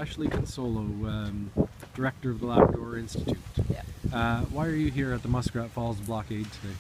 Ashlee Cunsolo, Director of the Labrador Institute. Why are you here at the Muskrat Falls blockade today?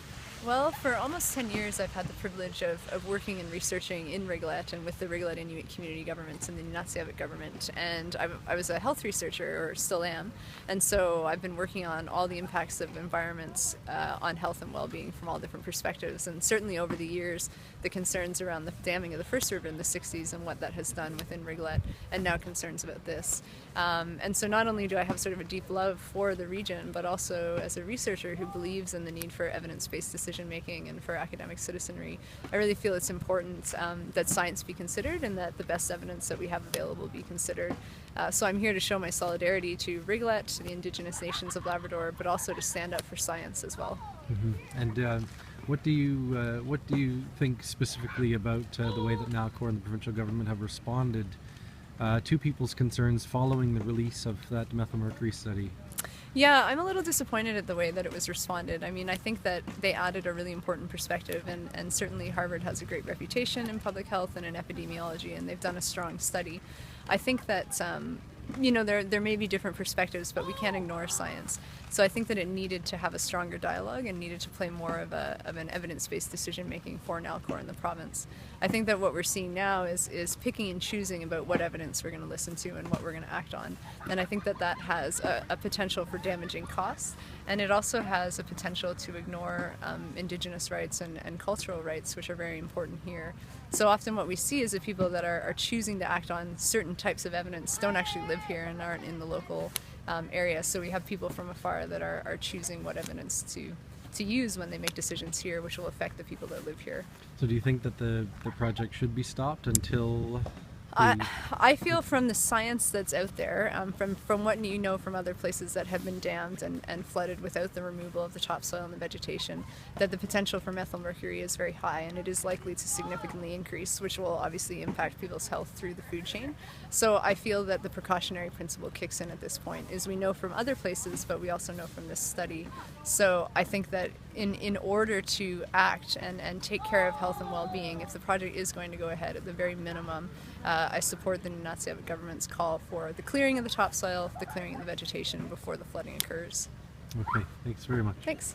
Well, for almost 10 years I've had the privilege of working and researching in Rigolet and with the Rigolet Inuit community governments and the Nunatsiavut government, and I was a health researcher, or still am, and so I've been working on all the impacts of environments on health and well-being from all different perspectives, and certainly over the years the concerns around the damming of the First River in the 60s and what that has done within Rigolet, and now concerns about this. And so not only do I have sort of a deep love for the region, but also as a researcher who believes in the need for evidence-based decision making and for academic citizenry, I really feel it's important that science be considered and that the best evidence that we have available be considered. So I'm here to show my solidarity to Rigolet, to the Indigenous nations of Labrador, but also to stand up for science as well. And what do you think specifically about the way that Nalcor and the provincial government have responded to people's concerns following the release of that methylmercury study? Yeah, I'm a little disappointed at the way that it was responded. I mean, I think that they added a really important perspective, and certainly Harvard has a great reputation in public health and in epidemiology, and they've done a strong study. I think that you know, there may be different perspectives, but we can't ignore science. So I think that it needed to have a stronger dialogue and needed to play more of an evidence-based decision-making for Nalcor in the province. I think that what we're seeing now is picking and choosing about what evidence we're going to listen to and what we're going to act on. And I think that that has a potential for damaging costs, and it also has a potential to ignore Indigenous rights and cultural rights, which are very important here. So often what we see is that people that are choosing to act on certain types of evidence don't actually live here and aren't in the local area. So we have people from afar that are choosing what evidence to use when they make decisions here, which will affect the people that live here. So do you think that the project should be stopped until... I feel from the science that's out there, from what you know from other places that have been dammed and flooded without the removal of the topsoil and the vegetation, that the potential for methylmercury is very high, and it is likely to significantly increase, which will obviously impact people's health through the food chain. So I feel that the precautionary principle kicks in at this point, is we know from other places, but we also know from this study. So I think that in order to act and take care of health and well-being, if the project is going to go ahead, at the very minimum, I support the Nunatsiavut government's call for the clearing of the topsoil, the clearing of the vegetation before the flooding occurs. Okay, thanks very much. Thanks.